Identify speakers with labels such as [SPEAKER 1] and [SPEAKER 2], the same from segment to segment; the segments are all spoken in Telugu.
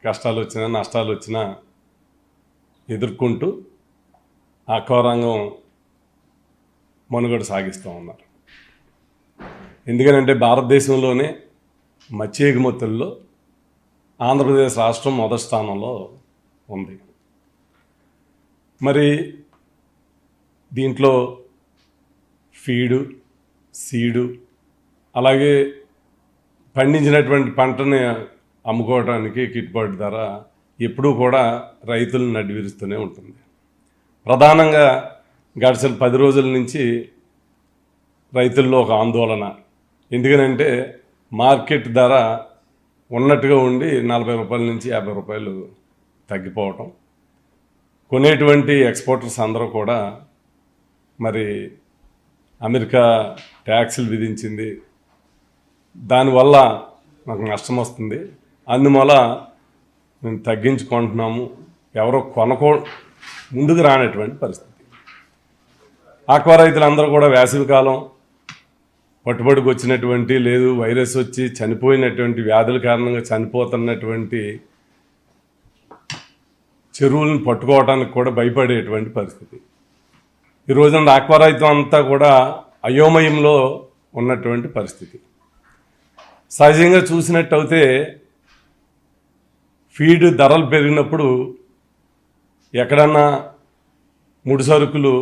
[SPEAKER 1] కష్టాలు వచ్చినా నష్టాలు వచ్చినా ఎదుర్కొంటూ ఆక్వారంగం మనుగడ సాగిస్తూ ఉన్నారు. ఎందుకనంటే భారతదేశంలోనే మత్స్య ఎగుమతుల్లో ఆంధ్రప్రదేశ్ రాష్ట్రం మొదటి స్థానంలో ఉంది. మరి దీంట్లో ఫీడు, సీడు, అలాగే పండించినటువంటి పంటని అమ్ముకోవడానికి గిట్టుబాటు ధర ఎప్పుడూ కూడా రైతులను నడ్డివిరుస్తూనే ఉంటుంది. ప్రధానంగా గడిచిన 10 రోజుల నుంచి రైతుల్లో ఒక ఆందోళన. ఎందుకనంటే మార్కెట్ ధర ఉన్నట్టుగా ఉండి 40 రూపాయల నుంచి 50 రూపాయలు తగ్గిపోవటం. కొనేటువంటి ఎక్స్పోర్టర్స్ అందరూ కూడా మరి అమెరికా ట్యాక్సులు విధించింది, దానివల్ల మాకు నష్టం వస్తుంది, అందువల్ల మేము తగ్గించుకుంటున్నాము, ఎవరో ముందుకు రానటువంటి పరిస్థితి. ఆక్వా రైతులందరూ కూడా వేసవికాలం పట్టుబడికి వచ్చినటువంటి లేదు వైరస్ వచ్చి చనిపోయినటువంటి వ్యాధుల కారణంగా చనిపోతున్నటువంటి చెరువులను పట్టుకోవడానికి కూడా భయపడేటువంటి పరిస్థితి. ఈ రోజున ఆక్వా రైతు అంతా కూడా అయోమయంలో ఉన్నటువంటి పరిస్థితి. సహజంగా చూసినట్టయితే ఫీడ్ ధరలు పెరిగినప్పుడు ఎక్కడన్నా ముడి సరుకులు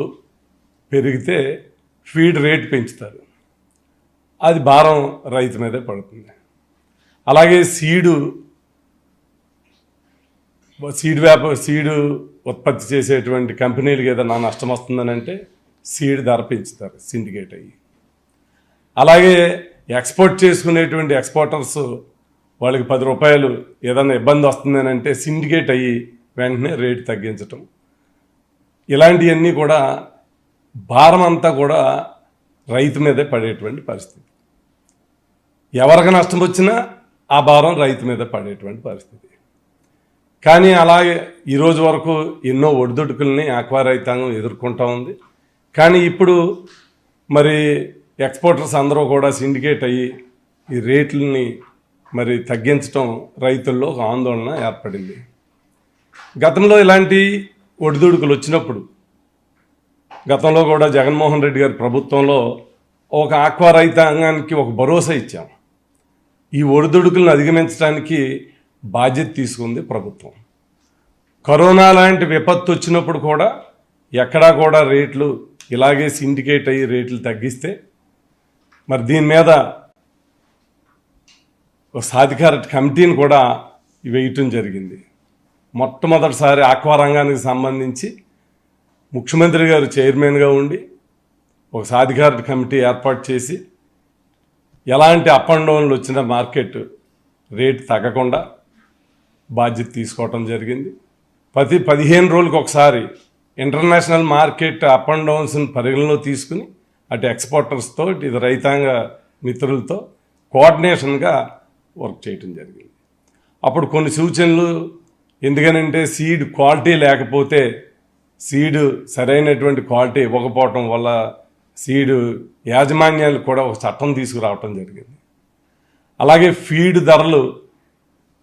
[SPEAKER 1] పెరిగితే ఫీడ్ రేట్ పెంచుతారు, అది భారం రైతు మీదే పడుతుంది. అలాగే సీడు ఉత్పత్తి చేసేటువంటి కంపెనీలకు ఏదైనా నష్టం వస్తుందని అంటే సీడ్ ధర పెంచుతారు సిండికేట్ అయ్యి. అలాగే ఎక్స్పోర్ట్ చేసుకునేటువంటి ఎక్స్పోర్టర్స్ వాళ్ళకి 10 రూపాయలు ఏదైనా ఇబ్బంది వస్తుందని అంటే సిండికేట్ అయ్యి వెంటనే రేటు తగ్గించటం. ఇలాంటివన్నీ కూడా భారం అంతా కూడా రైతు మీదే పడేటువంటి పరిస్థితి. ఎవరికి నష్టం వచ్చినా ఆ భారం రైతు మీద పడేటువంటి పరిస్థితి. కానీ అలాగే ఈరోజు వరకు ఎన్నో ఒడిదుడుకుల్ని ఆక్వా రైతాంగం ఎదుర్కొంటూ ఉంది. కానీ ఇప్పుడు మరి ఎక్స్పోర్టర్స్ అందరూ కూడా సిండికేట్ అయ్యి ఈ రేట్లని మరి తగ్గించడం రైతుల్లో ఒక ఆందోళన ఏర్పడింది. గతంలో ఇలాంటి ఒడిదుడుకులు వచ్చినప్పుడు గతంలో కూడా జగన్మోహన్ రెడ్డి గారి ప్రభుత్వంలో ఒక ఆక్వా రైతాంగానికి ఒక భరోసా ఇచ్చాం. ఈ ఒడిదుడుకులను అధిగమించడానికి బాధ్యత తీసుకుంది ప్రభుత్వం. కరోనా లాంటి విపత్తు వచ్చినప్పుడు కూడా ఎక్కడా కూడా రేట్లు ఇలాగే సిండికేట్ అయ్యి రేట్లు తగ్గిస్తే మరి దీని మీద ఒక సాధికార కమిటీని కూడా వేయటం జరిగింది. మొట్టమొదటిసారి ఆక్వా రంగానికి సంబంధించి ముఖ్యమంత్రి గారు చైర్మన్గా ఉండి ఒక సాధికార కమిటీ ఏర్పాటు చేసి ఎలాంటి అప్ అండ్ డౌన్లు వచ్చిన మార్కెట్ రేటు తగ్గకుండా బాధ్యత తీసుకోవటం జరిగింది. ప్రతి 15 రోజులకు ఒకసారి ఇంటర్నేషనల్ మార్కెట్ అప్ అండ్ డౌన్స్ని పరిగణలో తీసుకుని అటు ఎక్స్పోర్టర్స్తో ఇటు రైతాంగ మిత్రులతో కోఆర్డినేషన్గా వర్క్ చేయటం జరిగింది. అప్పుడు కొన్ని సూచనలు, ఎందుకనంటే సీడ్ క్వాలిటీ లేకపోతే సీడ్ సరైనటువంటి క్వాలిటీ ఇవ్వకపోవటం వల్ల సీడు యాజమాన్యాలు కూడా ఒక చట్టం తీసుకురావటం జరిగింది. అలాగే ఫీడ్ ధరలు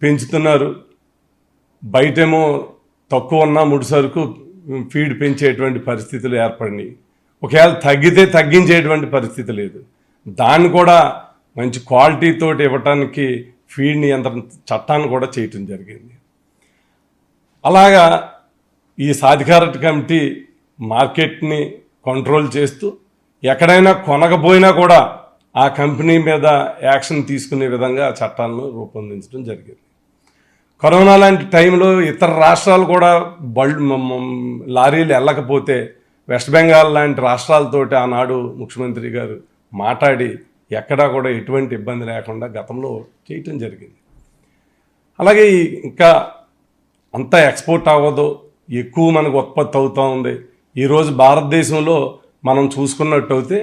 [SPEAKER 1] పెంచుతున్నారు, బయటేమో తక్కువ ఉన్న ముడి సరుకు ఫీడ్ పెంచేటువంటి పరిస్థితులు ఏర్పడినాయి. ఒకవేళ తగ్గితే తగ్గించేటువంటి పరిస్థితి లేదు. దాన్ని కూడా మంచి క్వాలిటీతో ఇవ్వటానికి ఫీడ్ నియంత్రణ చట్టాన్ని కూడా చేయటం జరిగింది. అలాగా ఈ సాధికార కమిటీ మార్కెట్ని కంట్రోల్ చేస్తూ ఎక్కడైనా కొనకపోయినా కూడా ఆ కంపెనీ మీద యాక్షన్ తీసుకునే విధంగా చట్టాలను రూపొందించడం జరిగింది. కరోనా లాంటి టైంలో ఇతర రాష్ట్రాలు కూడా లారీలు వెళ్ళకపోతే వెస్ట్ బెంగాల్ లాంటి రాష్ట్రాలతోటి ఆనాడు ముఖ్యమంత్రి గారు మాట్లాడి ఎక్కడా కూడా ఎటువంటి ఇబ్బంది లేకుండా గతంలో చేయటం జరిగింది. అలాగే ఇంకా అంతా ఎక్స్పోర్ట్ అవ్వదు, ఎక్కువ మనకు ఉత్పత్తి అవుతూ ఉంది. ఈరోజు భారతదేశంలో మనం చూసుకున్నట్టయితే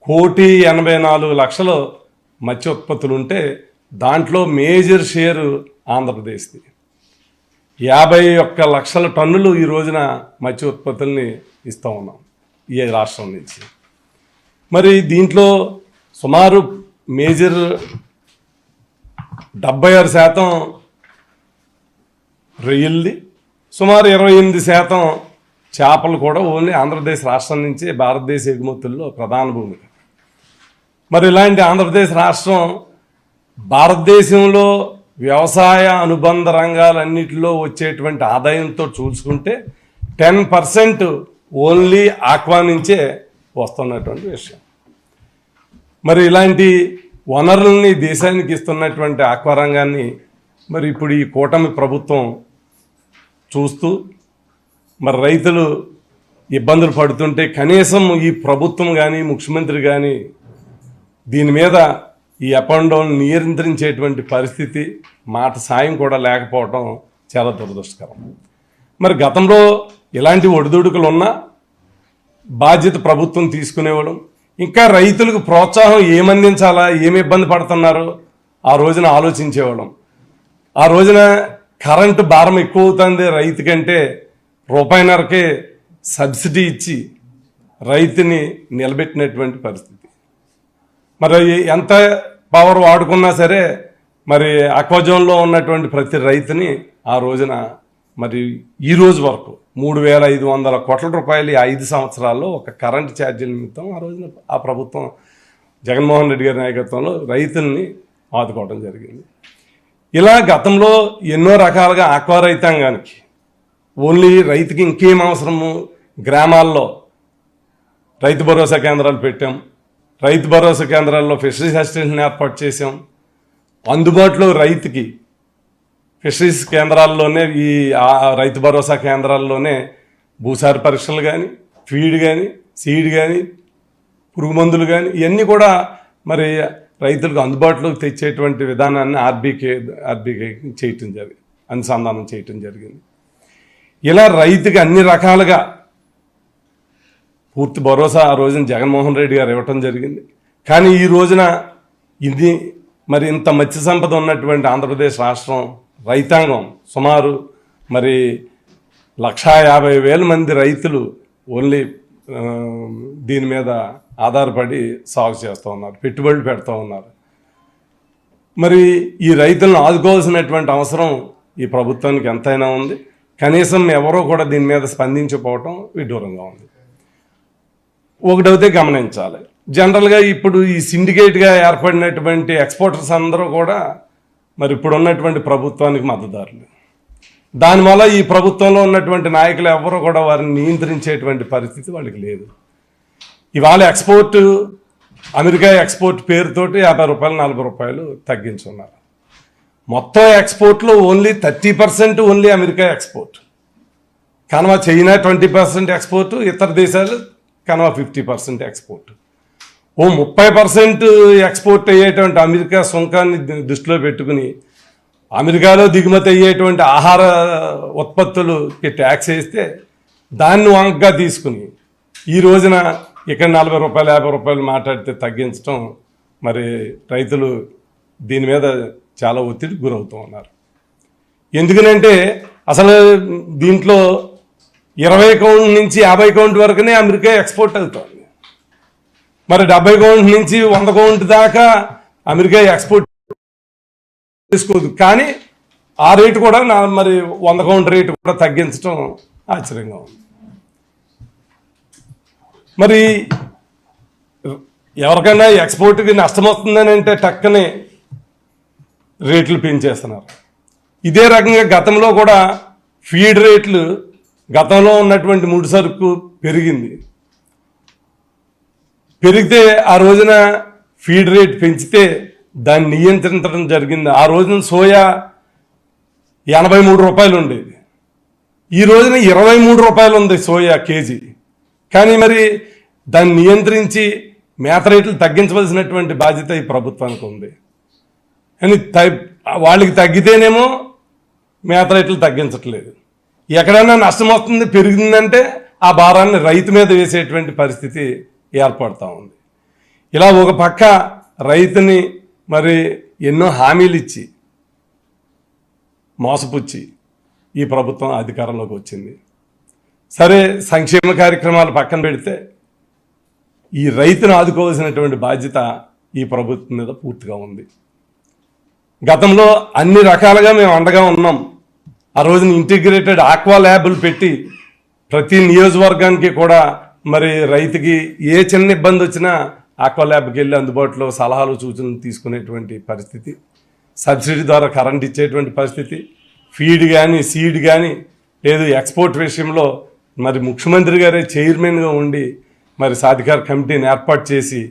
[SPEAKER 1] 1,84,00,000 మత్స్య ఉత్పత్తులు ఉంటే దాంట్లో మేజర్ షేరు ఆంధ్రప్రదేశ్ది. 51 లక్షల టన్నులు ఈ రోజున మత్స్య ఉత్పత్తుల్ని ఇస్తూ ఉన్నాం ఈ రాష్ట్రం నుంచి. మరి దీంట్లో సుమారు మేజర్ 76% రొయ్యల్ది, సుమారు 28% చేపలు కూడా ఓన్లీ ఆంధ్రప్రదేశ్ రాష్ట్రం నుంచి భారతదేశ ఎగుమతుల్లో ప్రధాన భూమిక. మరి ఇలాంటి ఆంధ్రప్రదేశ్ రాష్ట్రం భారతదేశంలో వ్యవసాయ అనుబంధ రంగాలన్నిటిలో వచ్చేటువంటి ఆదాయంతో చూసుకుంటే 10% ఓన్లీ ఆక్వా నుంచే వస్తున్నటువంటి విషయం. మరి ఇలాంటి వనరుల్ని దేశానికి ఇస్తున్నటువంటి ఆక్వా రంగాన్ని మరి ఇప్పుడు ఈ కూటమి ప్రభుత్వం చూస్తూ మరి రైతులు ఇబ్బందులు పడుతుంటే కనీసం ఈ ప్రభుత్వం కానీ ముఖ్యమంత్రి కానీ దీని మీద ఈ అప్ అండ్ డౌన్ నియంత్రించేటువంటి పరిస్థితి, మాట సాయం కూడా లేకపోవడం చాలా దురదృష్టకరం. మరి గతంలో ఇలాంటి ఒడిదుడుకులు ఉన్నా బాధ్యత ప్రభుత్వం తీసుకునేవాడు. ఇంకా రైతులకు ప్రోత్సాహం ఏమందించాలా, ఏమి ఇబ్బంది పడుతున్నారో ఆ రోజున ఆలోచించేవాళ్ళం. ఆ రోజున కరెంటు భారం ఎక్కువ అవుతుంది రైతు కంటే, రూపాయిన్నరకే సబ్సిడీ ఇచ్చి రైతుని నిలబెట్టినటువంటి పరిస్థితి. మరి ఎంత పవర్ వాడుకున్నా సరే మరి అక్వాజోన్లో ఉన్నటువంటి ప్రతి రైతుని ఆ రోజున మరి ఈ రోజు వరకు 3,500 కోట్ల రూపాయలు 5 సంవత్సరాల్లో ఒక కరెంటు ఛార్జీల నిమిత్తం ఆ రోజున ఆ ప్రభుత్వం జగన్మోహన్ రెడ్డి గారి నాయకత్వంలో రైతుల్ని ఆదుకోవడం జరిగింది. ఇలా గతంలో ఎన్నో రకాలుగా ఆక్వా రైతాంగానికి ఓన్లీ రైతుకి ఇంకేం అవసరము, గ్రామాల్లో రైతు భరోసా కేంద్రాలు పెట్టాం. రైతు భరోసా కేంద్రాల్లో ఫిషరీస్ అసిస్టెంట్ని ఏర్పాటు చేసాం. అందుబాటులో రైతుకి ఫిషరీస్ కేంద్రాల్లోనే ఈ రైతు భరోసా కేంద్రాల్లోనే భూసార పరీక్షలు కానీ, ఫీడ్ కానీ, సీడ్ కానీ, పురుగు మందులు కానీ ఇవన్నీ కూడా మరి రైతులకు అందుబాటులోకి తెచ్చేటువంటి విధానాన్ని ఆర్బీకే చేయటం జరిగింది, అనుసంధానం చేయటం జరిగింది. ఇలా రైతుకి అన్ని రకాలుగా పూర్తి భరోసా ఆ రోజున జగన్మోహన్ రెడ్డి గారు ఇవ్వటం జరిగింది. కానీ ఈ రోజున ఇది మరి ఇంత మత్స్య సంపద ఉన్నటువంటి ఆంధ్రప్రదేశ్ రాష్ట్రం రైతాంగం సుమారు మరి 150,000 మంది రైతులు ఓన్లీ దీని మీద ఆధారపడి సాగు చేస్తూ ఉన్నారు, పెట్టుబడులు పెడుతూ ఉన్నారు. మరి ఈ రైతులను ఆదుకోవాల్సినటువంటి అవసరం ఈ ప్రభుత్వానికి ఎంతైనా ఉంది. కనీసం ఎవరో కూడా దీని మీద స్పందించకపోవటం విడ్డూరంగా ఉంది. ఒకటైతే గమనించాలి, జనరల్గా ఇప్పుడు ఈ సిండికేట్గా ఏర్పడినటువంటి ఎక్స్పోర్టర్స్ అందరూ కూడా మరి ఇప్పుడు ఉన్నటువంటి ప్రభుత్వానికి మద్దతుదారులు. దానివల్ల ఈ ప్రభుత్వంలో ఉన్నటువంటి నాయకులు ఎవరు కూడా వారిని నియంత్రించేటువంటి పరిస్థితి వాళ్ళకి లేదు. ఇవాళ ఎక్స్పోర్ట్ అమెరికా ఎక్స్పోర్ట్ పేరుతోటి 50 రూపాయలు 40 రూపాయలు తగ్గించున్నారు. మొత్తం ఎక్స్పోర్ట్లో ఓన్లీ 30% ఓన్లీ అమెరికా ఎక్స్పోర్ట్, కనుమ చైనా 20% ఎక్స్పోర్ట్, ఇతర దేశాలు కనుమ 50% ఎక్స్పోర్ట్. 30% ఎక్స్పోర్ట్ అయ్యేటువంటి అమెరికా సుంకాన్ని దృష్టిలో పెట్టుకుని అమెరికాలో దిగుమతి అయ్యేటువంటి ఆహార ఉత్పత్తులకి ట్యాక్స్ వేస్తే దాన్ని వంకగా తీసుకుని ఈ రోజున ఇక్కడ 40 రూపాయలు 50 రూపాయలు మాట్లాడితే తగ్గించడం మరి రైతులు దీని మీద చాలా ఒత్తిడికి గురవుతూ ఉన్నారు. ఎందుకనంటే అసలు దీంట్లో 20 కౌంట్ నుంచి 50 కౌంట్ వరకునే అమెరికా ఎక్స్పోర్ట్ అవుతుంది. మరి 70 కౌంట్ నుంచి 100 కౌంట్ దాకా అమెరికా ఎక్స్పోర్ట్ తీసుకోదు. కానీ ఆ రేటు కూడా మరి 100 కౌంట్ రేటు కూడా తగ్గించడం ఆశ్చర్యంగా ఉంది. మరి ఎవరికైనా ఎక్స్పోర్ట్కి నష్టం వస్తుందని అంటే టక్కనే రేట్లు పెంచేస్తున్నారు. ఇదే రకంగా గతంలో కూడా ఫీడ్ రేట్లు గతంలో ఉన్నటువంటి ముడి సరుకు పెరిగితే ఆ రోజున ఫీడ్ రేట్ పెంచితే దాన్ని నియంత్రించడం జరిగింది. ఆ రోజున సోయా 83 రూపాయలు ఉండేది, ఈ రోజున 23 రూపాయలు ఉంది సోయా కేజీ. కానీ మరి దాన్ని నియంత్రించి మేత రేట్లు తగ్గించవలసినటువంటి బాధ్యత ఈ ప్రభుత్వానికి ఉంది. కానీ వాళ్ళకి తగ్గితేనేమో మేత రేట్లు తగ్గించట్లేదు. ఎక్కడైనా నష్టం వస్తుంది పెరిగిందంటే ఆ భారాన్ని రైతు మీద వేసేటువంటి పరిస్థితి ఏర్పడుతూ ఉంది. ఇలా ఒక పక్క రైతుని మరి ఎన్నో హామీలు ఇచ్చి మోసపుచ్చి ఈ ప్రభుత్వం అధికారంలోకి వచ్చింది. సరే, సంక్షేమ కార్యక్రమాలు పక్కన పెడితే ఈ రైతును ఆదుకోవాల్సినటువంటి బాధ్యత ఈ ప్రభుత్వం మీద పూర్తిగా ఉంది. గతంలో అన్ని రకాలుగా మేము అండగా ఉన్నాం, ఆ రోజున ఇంటిగ్రేటెడ్ ఆక్వా ల్యాబులు పెట్టి ప్రతి నియోజకవర్గానికి కూడా మరి రైతుకి ఏ చిన్న ఇబ్బంది వచ్చినా ఆక్వా ల్యాబ్కి వెళ్ళి అందుబాటులో సలహాలు సూచనలు తీసుకునేటువంటి పరిస్థితి, సబ్సిడీ ద్వారా కరెంట్ ఇచ్చేటువంటి పరిస్థితి, ఫీడ్ కానీ సీడ్ కానీ లేదు ఎక్స్పోర్ట్ విషయంలో మరి ముఖ్యమంత్రి గారే చైర్మన్గా ఉండి మరి సాధికార కమిటీని ఏర్పాటు చేసి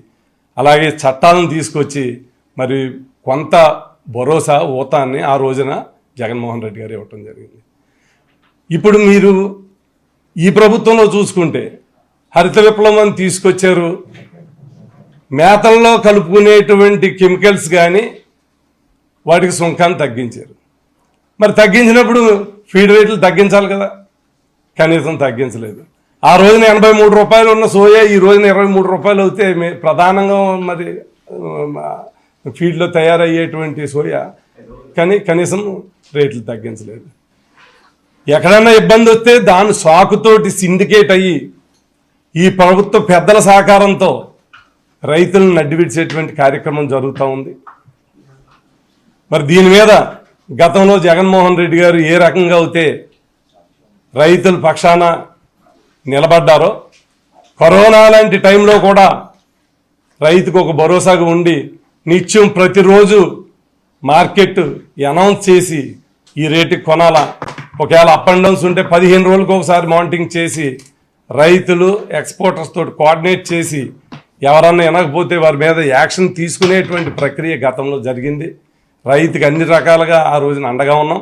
[SPEAKER 1] అలాగే చట్టాలను తీసుకొచ్చి మరి కొంత భరోసా ఊతాన్ని ఆ రోజున జగన్మోహన్ రెడ్డి గారు ఇవ్వటం జరిగింది. ఇప్పుడు మీరు ఈ ప్రభుత్వంలో చూసుకుంటే హరిత విప్లవం తీసుకొచ్చారు, మేతల్లో కలుపుకునేటువంటి కెమికల్స్ కానీ వాటికి సుంకాన్ని తగ్గించారు. మరి తగ్గించినప్పుడు ఫీడ్ రేట్లు తగ్గించాలి కదా, కనీసం తగ్గించలేదు. ఆ రోజున 83 రూపాయలు ఉన్న సోయా ఈ రోజున 23 రూపాయలు అవుతే ప్రధానంగా మరి ఫీడ్లో తయారయ్యేటువంటి సోయా కానీ కనీసం రేట్లు తగ్గించలేదు. ఎక్కడన్నా ఇబ్బంది వస్తే దాని సాకుతోటి సిండికేట్ అయ్యి ఈ ప్రభుత్వ పెద్దల సహకారంతో రైతులను నడ్డివిడిచేటువంటి కార్యక్రమం జరుగుతూ ఉంది. మరి దీని మీద గతంలో జగన్మోహన్ రెడ్డి గారు ఏ రకంగా అయితే రైతుల పక్షాన నిలబడ్డారో కరోనా లాంటి టైంలో కూడా రైతుకు ఒక భరోసాగా ఉండి నిత్యం ప్రతిరోజు మార్కెట్ అనౌన్స్ చేసి ఈ రేటుకి కొనాలా, ఒకవేళ అప్ అండ్ డౌన్స్ ఉంటే 15 రోజులకు ఒకసారి మానిటరింగ్ చేసి రైతులు ఎక్స్పోర్టర్స్ తోటి కోఆర్డినేట్ చేసి ఎవరన్నా వినకపోతే వారి మీద యాక్షన్ తీసుకునేటువంటి ప్రక్రియ గతంలో జరిగింది. రైతుకి అన్ని రకాలుగా ఆ రోజున అండగా ఉన్నాం.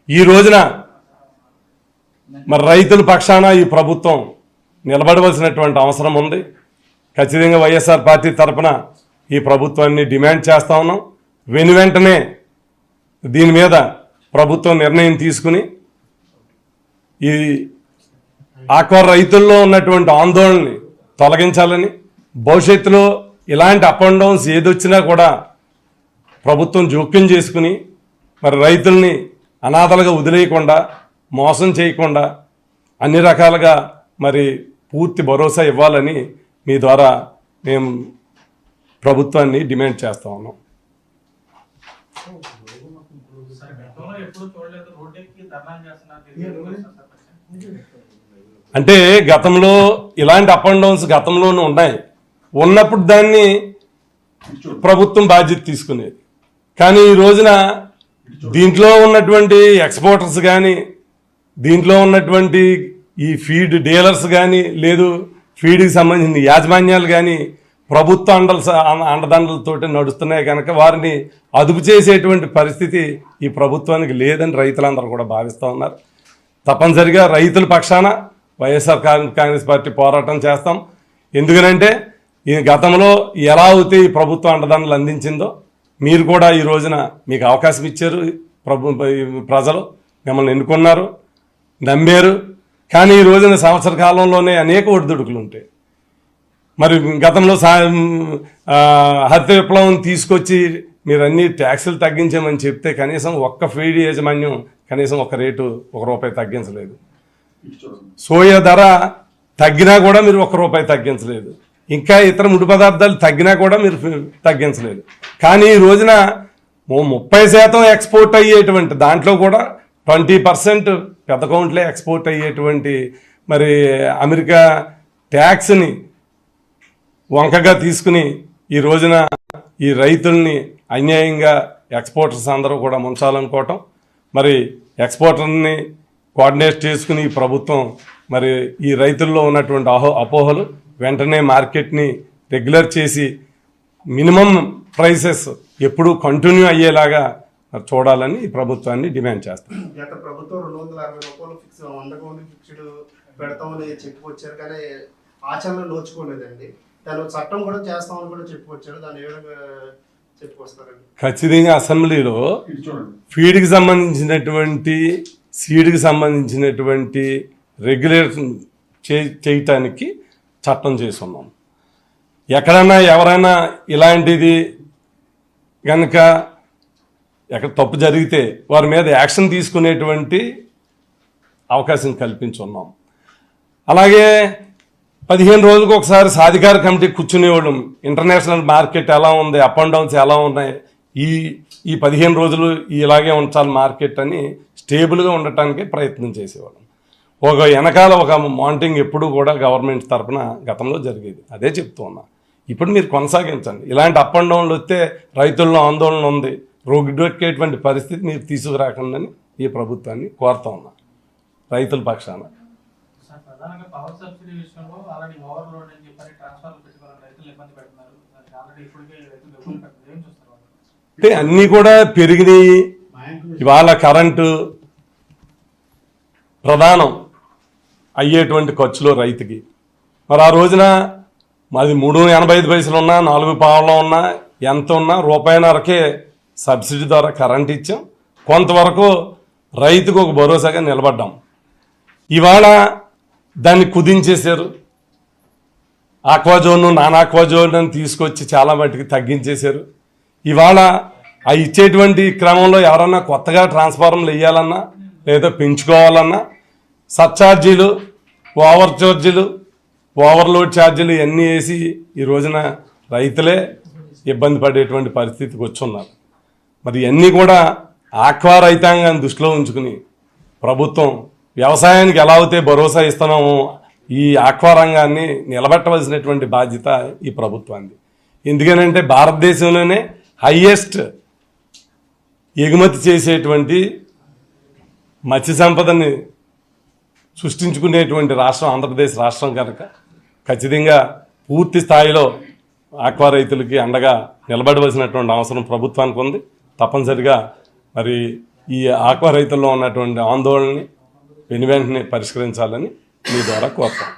[SPEAKER 1] ఈ రోజున మరి రైతుల పక్షాన ఈ ప్రభుత్వం నిలబడవలసినటువంటి అవసరం ఉంది. ఖచ్చితంగా వైఎస్ఆర్ పార్టీ తరఫున ఈ ప్రభుత్వాన్ని డిమాండ్ చేస్తూ ఉన్నాం. వెంటనే దీని మీద ప్రభుత్వం నిర్ణయం తీసుకుని ఈ ఆక్వా రైతుల్లో ఉన్నటువంటి ఆందోళనని తొలగించాలని, భవిష్యత్తులో ఇలాంటి అప్ అండ్ డౌన్స్ ఏదొచ్చినా కూడా ప్రభుత్వం జోక్యం చేసుకుని మరి రైతుల్ని అనాథలుగా వదిలేయకుండా మోసం చేయకుండా అన్ని రకాలుగా మరి పూర్తి భరోసా ఇవ్వాలని మీ ద్వారా మేము ప్రభుత్వాన్ని డిమాండ్ చేస్తూ ఉన్నాం. అంటే గతంలో ఇలాంటి అప్ అండ్ డౌన్స్ గతంలోనూ ఉన్నాయి, ఉన్నప్పుడు దాన్ని ప్రభుత్వం బాధ్యత తీసుకునేది. కానీ ఈ రోజున దీంట్లో ఉన్నటువంటి ఎక్స్పోర్టర్స్ కానీ దీంట్లో ఉన్నటువంటి ఈ ఫీడ్ డీలర్స్ కానీ లేదు ఫీడ్కి సంబంధించిన యాజమాన్యాలు కానీ ప్రభుత్వ అండదండలతో నడుస్తున్నాయి కనుక వారిని అదుపు చేసేటువంటి పరిస్థితి ఈ ప్రభుత్వానికి లేదని రైతులందరూ కూడా భావిస్తూ ఉన్నారు. తప్పనిసరిగా రైతుల పక్షాన వైఎస్ఆర్ కాంగ్రెస్ పార్టీ పోరాటం చేస్తాం. ఎందుకనంటే ఈ గతంలో ఎలా అయితే ఈ ప్రభుత్వం అండదండలు అందించిందో మీరు కూడా ఈ రోజున మీకు అవకాశం ఇచ్చారు, ప్రజలు మిమ్మల్ని ఎన్నుకున్నారు, నమ్మారు. కానీ ఈ రోజున సంవత్సర కాలంలోనే అనేక ఒడిదుడుకులు ఉంటాయి. మరి గతంలో హరిత విప్లవం తీసుకొచ్చి మీరు అన్ని ట్యాక్సులు తగ్గించామని చెప్తే కనీసం ఒక్క ఫీడ్ యాజమాన్యం కనీసం ఒక రేటు ₹1 తగ్గించలేదు. సోయా ధర తగ్గినా కూడా మీరు ₹1 తగ్గించలేదు. ఇంకా ఇతర ముడి పదార్థాలు తగ్గినా కూడా మీరు తగ్గించలేదు. కానీ ఈ రోజున 30% ఎక్స్పోర్ట్ అయ్యేటువంటి దాంట్లో కూడా 20% పెద్ద కౌంట్లే ఎక్స్పోర్ట్ అయ్యేటువంటి మరి అమెరికా ట్యాక్స్ని వంకగా తీసుకుని ఈ రోజున ఈ రైతుల్ని అన్యాయంగా ఎక్స్పోర్టర్స్ అందరూ కూడా ముంచాలనుకోవటం, మరి ఎక్స్పోర్టర్ని కోఆర్డినేట్ చేసుకుని ఈ ప్రభుత్వం మరి ఈ రైతుల్లో ఉన్నటువంటి అపోహలు వెంటనే మార్కెట్ని రెగ్యులర్ చేసి మినిమం ప్రైసెస్ ఎప్పుడూ కంటిన్యూ అయ్యేలాగా చూడాలని ఈ ప్రభుత్వాన్ని డిమాండ్ చేస్తాం.
[SPEAKER 2] గత ప్రభుత్వం ₹260 ఫిక్స్డ్ పెడతామని చెప్పుకొచ్చారు, కానీ ఆచరణ నోచుకోలేదండి. దాని చట్టం కూడా చేస్తామని కూడా చెప్పుకొచ్చారు. దాన్ని ఏ విధంగా చెప్పుకొస్తారండి?
[SPEAKER 1] ఖచ్చితంగా అసెంబ్లీలో ఫీడ్కి సంబంధించినటువంటి సీడ్కి సంబంధించినటువంటి రెగ్యులేషన్ చేయటానికి చట్టం చేస్తున్నాం. ఎక్కడన్నా ఎవరైనా ఇలాంటిది కనుక ఎక్కడ తప్పు జరిగితే వారి మీద యాక్షన్ తీసుకునేటువంటి అవకాశం కల్పించున్నాం. అలాగే 15 రోజులకు ఒకసారి సాధికార కమిటీ కూర్చునేవాళ్ళం. ఇంటర్నేషనల్ మార్కెట్ ఎలా ఉంది, అప్ అండ్ డౌన్స్ ఎలా ఉన్నాయి, ఈ 15 రోజులు ఇలాగే ఉంచాలి మార్కెట్ అని స్టేబుల్గా ఉండటానికి ప్రయత్నం చేసేవాళ్ళం. ఒక వెనకాల ఒక మానిటరింగ్ ఎప్పుడూ కూడా గవర్నమెంట్ తరఫున గతంలో జరిగేది. అదే చెప్తూ ఉన్నా. ఇప్పుడు మీరు కొనసాగించండి. ఇలాంటి అప్ అండ్ డౌన్లు వస్తే రైతుల్లో ఆందోళన ఉంది, రోడ్డెక్కేటువంటి పరిస్థితి మీరు తీసుకురాకండి ఈ ప్రభుత్వాన్ని కోరుతా ఉన్నా రైతుల పక్షాన.
[SPEAKER 3] సార్, ప్రధానంగా పవర్ సబ్సిడీ విషయంలో ఆల్రెడీ ఓవర్లోడ్ అని చెప్పని ట్రాన్స్ఫర్లు పెట్టుకోవాలని రైతులు ఇబ్బంది పెడుతున్నారు. దానికి ఆల్రెడీ ఇప్పటికే రైతులు ఇబ్బంది పెడుతున్నారు. ఏం చూస్తారు వాళ్ళు?
[SPEAKER 1] అంటే అన్నీ కూడా పెరిగినాయి. ఇవాళ కరెంటు ప్రధానం అయ్యేటువంటి ఖర్చులో రైతుకి మరి ఆ రోజున మాది 3.85 ఉన్నా 4 పావలో ఉన్నా ఎంత ఉన్నా రూపాయిన్నరకే సబ్సిడీ ద్వారా కరెంట్ ఇచ్చాం. కొంతవరకు రైతుకు ఒక భరోసాగా నిలబడ్డాం. ఇవాళ దాన్ని కుదించేశారు. ఆక్వాజోన్ నాన్ ఆక్వాజోన్ అని తీసుకొచ్చి చాలా మటుకు తగ్గించేశారు. ఇవాళ ఆ ఇచ్చేటువంటి క్రమంలో ఎవరన్నా కొత్తగా ట్రాన్స్ఫార్మర్లు వేయాలన్నా లేదా పెంచుకోవాలన్నా సర్ఛార్జీలు, ఓవర్ ఛార్జీలు, ఓవర్లోడ్ ఛార్జీలు ఇవన్నీ వేసి ఈ రోజున రైతులే ఇబ్బంది పడేటువంటి పరిస్థితికి వచ్చున్నారు. మరి ఇవన్నీ కూడా ఆక్వా రైతాంగాన్ని దృష్టిలో ఉంచుకుని ప్రభుత్వం వ్యవసాయానికి ఎలా అయితే భరోసా ఇస్తున్నామో ఈ ఆక్వా రంగాన్ని నిలబెట్టవలసినటువంటి బాధ్యత ఈ ప్రభుత్వానికి. ఎందుకనంటే భారతదేశంలోనే హైయెస్ట్ ఎగుమతి చేసేటువంటి మత్స్య సంపదని సృష్టించుకునేటువంటి రాష్ట్రం ఆంధ్రప్రదేశ్ రాష్ట్రం కనుక ఖచ్చితంగా పూర్తి స్థాయిలో ఆక్వా రైతులకి అండగా నిలబడవలసినటువంటి అవసరం ప్రభుత్వానికి ఉంది. తప్పనిసరిగా మరి ఈ ఆక్వా రైతుల్లో ఉన్నటువంటి ఆందోళనని వెనువెంటనే పరిష్కరించాలని మీ ద్వారా కోరుతాం.